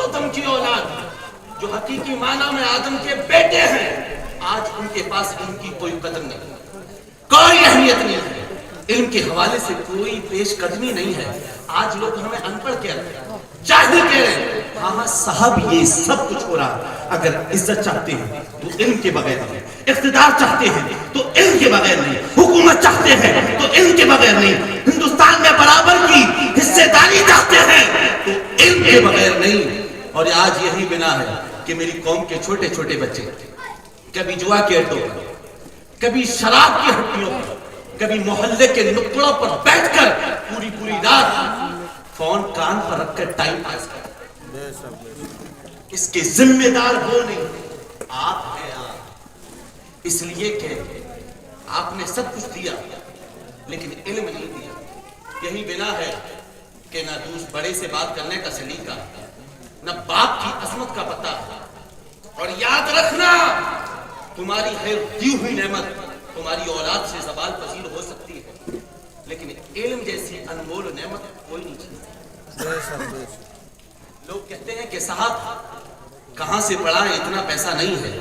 آدم کی اولاد جو حقیقی معنی میں آدم کے بیٹے ہیں، آج ان کے پاس علم کی کوئی قدر نہیں، کوئی اہمیت نہیں ہے، علم کے حوالے سے کوئی پیش قدمی نہیں ہے۔ آج لوگ ہمیں ان پڑھ کہہ رہے ہیں، جاہل کہہ رہے ہیں۔ ہاں صاحب، یہ سب کچھ ہو رہا، اگر عزت چاہتے ہیں تو علم کے بغیر نہیں، اقتدار چاہتے ہیں تو علم کے بغیر نہیں، حکومت چاہتے ہیں تو علم کے بغیر نہیں، ہندوستان میں برابر کی حصے داری چاہتے ہیں تو علم کے بغیر نہیں۔ اور آج یہی بنا ہے کہ میری قوم کے چھوٹے چھوٹے بچے کبھی جوا کے اڈوں پر، کبھی شراب کی ہٹیوں پر، کبھی محلے کے نکڑوں پر بیٹھ کر پوری رات فون کان پر رکھ کر ٹائم پاس کر۔ اس کے ذمہ دار وہ نہیں، آپ ہیں۔ آپ اس لیے کہ آپ نے سب کچھ دیا لیکن علم نہیں دیا۔ یہی بنا ہے کہ نہ دوست بڑے سے بات کرنے کا سلیقہ، نہ باپ کی عظمت کا پتہ۔ اور یاد رکھنا، تمہاری خیر دی ہوئی نعمت تمہاری اولاد سے زوال پذیر ہو سکتی ہے، لیکن علم جیسی انمول نعمت کوئی نہیں چیز۔ لوگ کہتے ہیں کہ صاحب کہاں سے پڑھا ہے، اتنا پیسہ نہیں ہے۔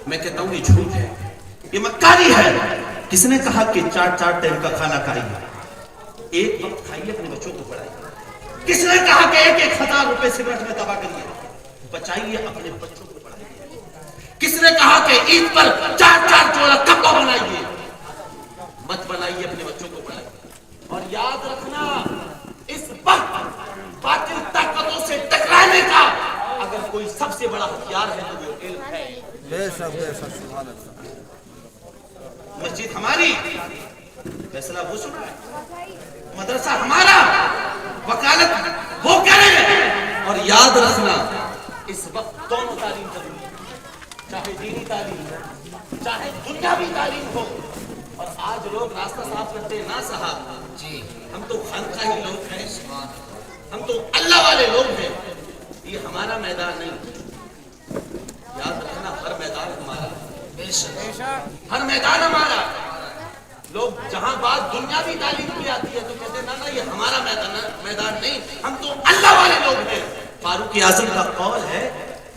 میں کہتا ہوں یہ جھوٹ ہے، یہ مکاری ہے۔ کس نے کہا کہ چار ٹائم کا کھانا کھائیے، ایک وقت کھائیے، اپنے بچوں کو پڑھائیے؟ کس نے کہا کہ 1,000 روپے سگریٹ میں تباہ کریے؟ بچائیے، اپنے بچوں کو پڑھائیے۔ کس نے کہا کہ عید پر 4 جوڑا کپڑا بنائیے؟ مت بنائیے، اپنے بچوں کو پڑھائیے۔ اور یاد رکھنا، اس وقت باطل طاقتوں سے ٹکرانے کا اگر کوئی سب سے بڑا ہتھیار ہے تو وہ علم ہے۔ بے شک سبحان اللہ۔ مسجد ہماری، فیصلہ وہ سنا ہے، مدرسہ ہمارا، وکالت وہ کرے۔ اور یاد رکھنا، اس وقت دونوں تعلیم ضروری ہے، چاہے دینی تعلیم ہو چاہے دنیاوی تعلیم ہو۔ اور آج لوگ راستہ صاف کرتے ہیں، نا صاحب جی ہم تو خانقاہی لوگ ہیں، ہم تو اللہ والے لوگ ہیں، یہ ہمارا میدان نہیں۔ یاد رکھنا، ہر میدان ہمارا، ہر میدان ہمارا۔ لوگ جہاں بات دنیاوی تعلیم کی آتی ہے تو کہتے ہیں نا یہ ہمارا میدان نہیں، ہم تو اللہ والے لوگ ہیں۔ فاروق اعظم کا قول ہے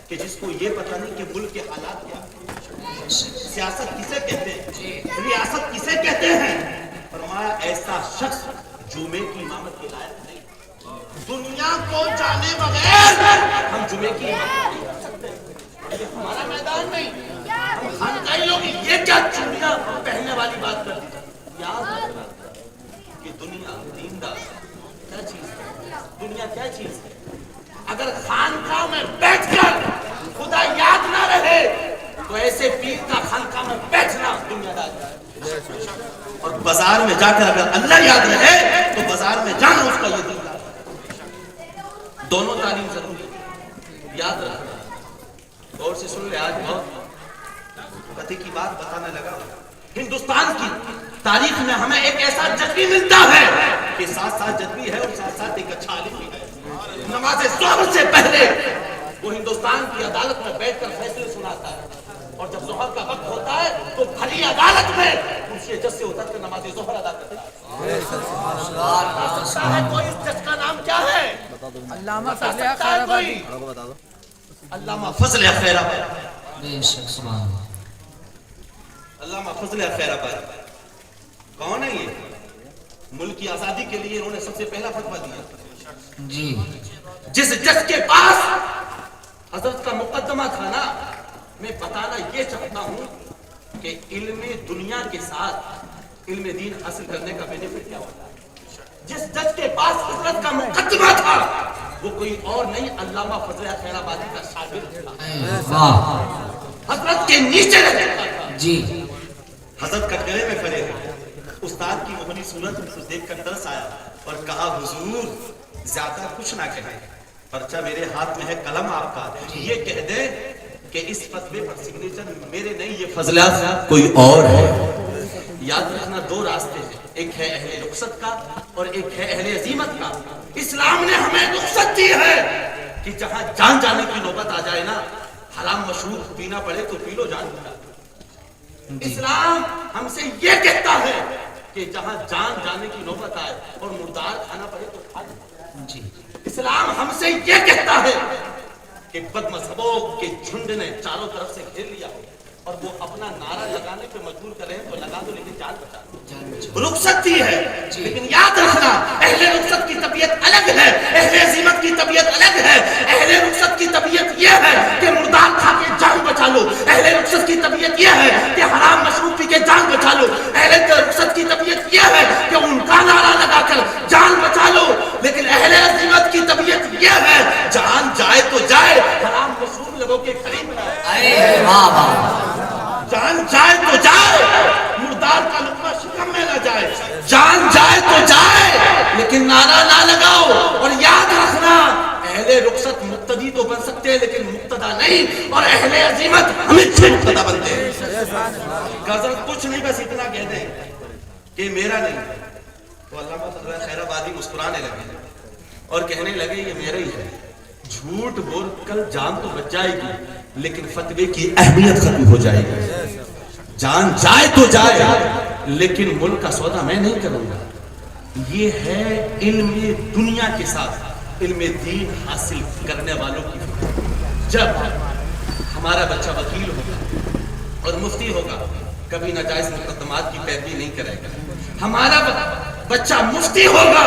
کہ جس کو یہ پتہ نہیں کہ ملک کے حالات کیا، سیاست کسے کہتے ہیں، ریاست کسے کہتے ہیں، فرمایا ایسا شخص جمعے کی امامت کے لائق نہیں۔ دنیا کو جانے بغیر ہم جمعے کی امامت نہیں کر سکتے، یہ ہمارا میدان نہیں۔ ہم خانقاہی لوگ یہ کیا چوڑیاں پہننے والی بات کرتے ہیں۔ یاد رکھنا کہ دنیا، دیندار کیا چیز ہے، دنیا کیا چیز ہے۔ اگر خانقاہ میں بیٹھ کر خدا یاد نہ رہے تو ایسے پیر کا خانقاہ میں بیٹھنا دنیا دار ہے۔ اور بازار میں جا کر اگر اللہ یاد رہے تو بازار میں جانا اس کا یہ دین دار ہے۔ دونوں تعلیم ضروری ہے، یاد رکھنا۔ غور سے سن لے، آج بہت پتے کی بات بتانے لگا۔ ہندوستان کی تاریخ میں ہمیں ایک ایسا جذبی ملتا ہے کہ ساتھ جذبی ہے اور ساتھ ایک اچھا عالم بھی ہے۔ نماز ظہر سے پہلے وہ ہندوستان کی عدالت میں بیٹھ کر فیصلے سناتا ہے، اور جب ظہر کا وقت ہوتا ہے تو بھری عدالت میں کرسی جج سے اتر کر نماز ظہر ادا کرتا ہے۔ کوئی اس جج کا نام کیا ہے؟ علامہ فضل خیر آبادی۔ علامہ فضل خیر آبادی۔ علامہ فضل خیر آبادی کون ہے؟ یہ ملک کی آزادی کے لیے انہوں نے سب سے پہلا فتویٰ دیا جی۔ جس جج کے پاس حضرت کا مقدمہ تھا نا، میں بتانا یہ چاہتا ہوں کہ علم دنیا کے ساتھ علم دین حاصل کرنے کا بینیفٹ کیا ہوتا ہے۔ جس جج کے پاس حضرت کا مقدمہ تھا وہ کوئی اور نہیں، علامہ فضل خیر آبادی کا شاگرد تھا، حضرت کے نیچے رہتا تھا جی۔ حضرت کا گلے میں کھڑے ہیں، استاد کی موہنی صورت کو دیکھ کر ترس آیا اور کہا حضور زیادہ کچھ نہ کہیں، پرچہ میرے ہاتھ میں ہے، قلم آپ کا، یہ کہہ دے کہ اس فتوے پر سگنیچر میرے نہیں، یہ فضلہ کوئی اور ہے۔ یاد رکھنا، دو راستے ہیں، ایک ہے اہل رخصت کا اور ایک ہے اہل عزیمت کا۔ اسلام نے ہمیں رخصت دی ہے کہ جہاں جان جانے کی نوبت آ جائے نا، حرام مشروب پینا پڑے تو پی لو جان بتا۔ اسلام ہم سے یہ کہتا ہے کہ جہاں جان جانے کی نوبت آئے اور مردار کھانا پڑے تو کھا لو جی۔ اسلام ہم سے یہ کہتا ہے کہ بد مذہبوں کے جھنڈ نے چاروں طرف سے گھیر لیا ہو اور وہ اپنا نعرہ لگانے پہ مجبور کر رہے ہیں تو لگا دو لیکن جان بچا دو. رخصت ہی ہے لیکن یاد رکھنا اہل رخصت کی طبیعت الگ ہے, اہل عزیمت کی طبیعت الگ ہے. اہل رخصت کی طبیعت یہ ہے کہ مردار کھا کے جان بچا لو. اہل رخصت کی طبیعت یہ ہے کہ حرام مشروب پی کے جان بچا لو. اہل رخصت کی طبیعت یہ ہے کہ ان کا نعرہ لگا کر جان بچا لو. لیکن اہل عزیمت کی طبیعت یہ ہے جان جائے تو جائے, حرام مشروب لوگوں کے قریب نہ آئے. جان جائے تو جائے, مردار کا لقمہ شکم میں نہ جائے. جان جائے تو جائے لیکن نعرہ نہ لگاؤ. اور یاد رکھنا اہل رخصت مقتدی تو بن سکتے ہیں لیکن مقتدا نہیں, اور اہل عزیمت ہمیشہ مقتدا بنتے ہیں. حضرت کچھ نہیں بس اتنا کہہ دیں کہ میرا نہیں, تو علامہ خیر آبادی مسکرانے لگے اور کہنے لگے یہ میرا ہی ہے. جھوٹ بول کل جان تو بچ جائے گی لیکن فتوے کی اہمیت ختم ہو جائے گی. جان جائے تو جائے لیکن ملک کا سودا میں نہیں کروں گا. یہ ہے علم دنیا کے ساتھ علم دین حاصل کرنے والوں کی فکر. جب ہمارا بچہ وکیل ہوگا اور مفتی ہوگا کبھی ناجائز مقدمات کی پیروی نہیں کرے گا. ہمارا بچہ مفتی ہوگا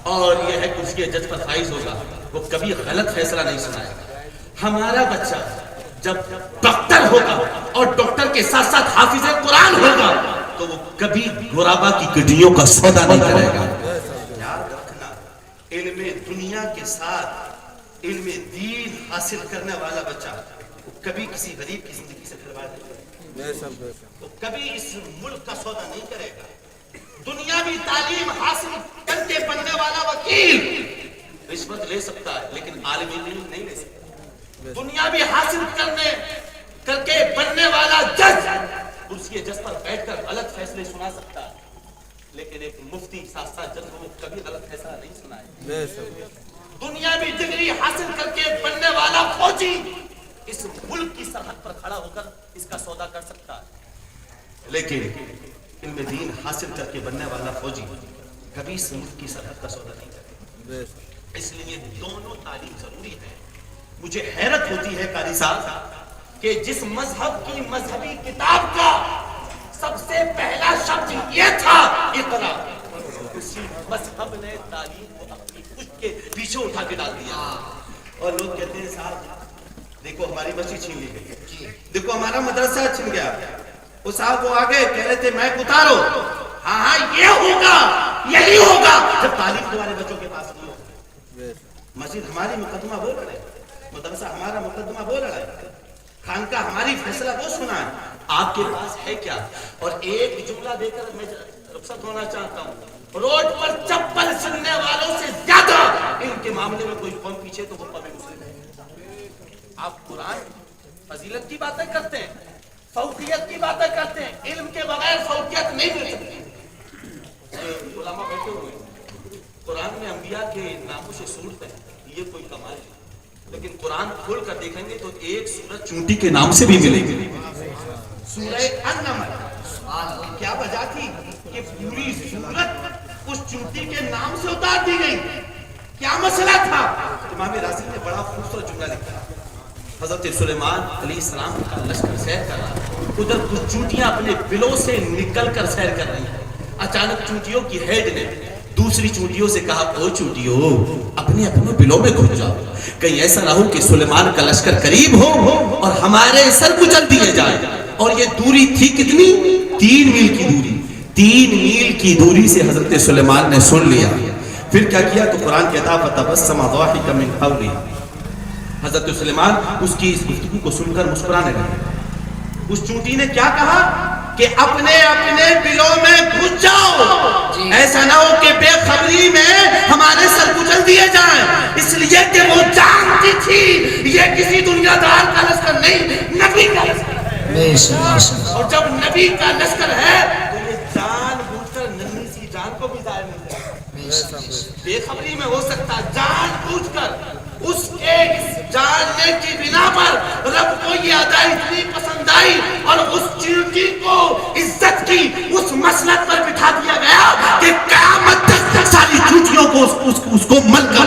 اور یہ ہے کرسی جج پر فائز ہوگا, وہ کبھی غلط فیصلہ نہیں سنائے گا. ہمارا بچہ جب ڈاکٹر ہوگا اور ڈاکٹر کے ساتھ ساتھ حافظ قرآن ہوگا تو وہ کبھی غرابہ کی گڈیوں کا سودا نہیں کرے گا. یاد رکھنا علم دنیا کے ساتھ علم دین حاصل کرنے والا بچہ کبھی کسی غریب کی زندگی سے کھلواڑ نہیں کرے گا, وہ کبھی اس ملک کا سودا نہیں کرے گا. دنیاوی تعلیم حاصل کر کے بننے والا وکیل رشوت لے سکتا ہے لیکن عالم علم نہیں لے سکتا. دنیاوی حاصل کر کے بننے والا جج کرسی جج پر بیٹھ کر غلط فیصلے سنا سکتا ہے لیکن ایک مفتی ساتھ ساتھ جج کو کبھی غلط فیصلہ نہیں سنائے. دنیاوی ڈگری حاصل کر کے بننے والا فوجی اس ملک کی سرحد پر کھڑا ہو کر اس کا سودا کر سکتا ہے لیکن علم دین حاصل کر کے بننے والا فوجی کبھی اس ملک کی سرحد کا سودا نہیں کرے. اس لیے دونوں تعلیم ضروری ہے. مجھے حیرت ہوتی ہے قاری صاحب کہ جس مذہب کی مذہبی کتاب کا سب سے پہلا شبد یہ تھا اقرا, اسی مذہب نے تعلیم کو اپنی پشت کے پیچھے اٹھا کے ڈال دیا. اور لوگ کہتے ہیں صاحب دیکھو ہماری مسجد چھین لی گئی, دیکھو ہمارا مدرسہ چھن گیا. وہ صاحب وہ آگے کہہ رہے تھے میں اتارو, ہاں یہ ہوگا یہی ہوگا جب تعلیم تمہارے بچوں کے پاس نہیں ہوگی. مسجد ہماری مقدمہ بول رہے, مدرسہ ہمارا مقدمہ بول رہا ہے, خانقاہ ہماری فیصلہ وہ سنا ہے. آپ کے پاس ہے کیا؟ اور ایک جملہ دے کر میں رخصت ہونا چاہتا ہوں, روڈ پر چپل سننے والوں سے زیادہ ان کے معاملے میں کوئی قوم پیچھے تو وہ قوم مسلم ہے. آپ قرآن فضیلت کی باتیں کرتے ہیں, فوقیت کی باتیں کرتے ہیں, علم کے بغیر فوقیت نہیں مل سکتی. علماء بیٹھے ہوئے قرآن میں انبیاء کے ناموں سے سورت ہے, یہ کوئی کمال ہے لیکن قرآن کھول کر دیکھیں گے تو ایک سورت چونٹی کے نام سے بھی ملے گی. سورہ النمل کیا وجہ تھی کہ پوری سورت اس چونٹی کے نام سے اتار دی گئی؟ کیا مسئلہ تھا؟ امام رازی نے بڑا خوبصورت جملہ لکھا. حضرت سلیمان علیہ السلام کا لشکر سیر کر رہا, ادھر کچھ چونٹیاں اپنے بلوں سے نکل کر سیر کر رہی ہیں. اچانک چونٹیوں کی ہیڈ نے دوسری چونٹیوں سے کہا او چونٹیوں اپنے اپنے بلوں میں گھس جاؤ, کہیں ایسا نہ ہو کہ سلیمان کا لشکر قریب ہو اور ہمارے سر کچل دیے جائے. اور یہ دوری تھی کتنی؟ 3 میل کی دوری. 3 میل کی دوری سے حضرت سلیمان نے سن لیا. پھر کیا کیا تو قرآن کہتا فتبسم ضاحکا من قولہ, حضرت سلیمان اس کی اس گفتگو کو سن کر مسکرانے لگے. اس چونٹی نے کیا کہا کہ اپنے اپنے بلوں میں گھس جاؤ, ایسا نہ ہو کہ بے خبری میں ہمارے سر کچل دیے جائیں. اس لیے کہ وہ جانتی تھی یہ کسی دنیا دار کا لشکر نہیں, نبی کا لشکر ہے. اور جب نبی کا لشکر ہے تو یہ جان بوجھ کر ننھی سی جان کو بھی ظاہر نہیں کرے. بے خبری میں ہو سکتا, جان بوجھ کر اس کے جاننے کی بنا پر رب کو یہ ادا اتنی پسند آئی اور اس چونٹی کو عزت کی اس مسلک پر بٹھا دیا گیا کہ قیامت تک ساری چونٹیوں کو اس کو مل کر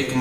1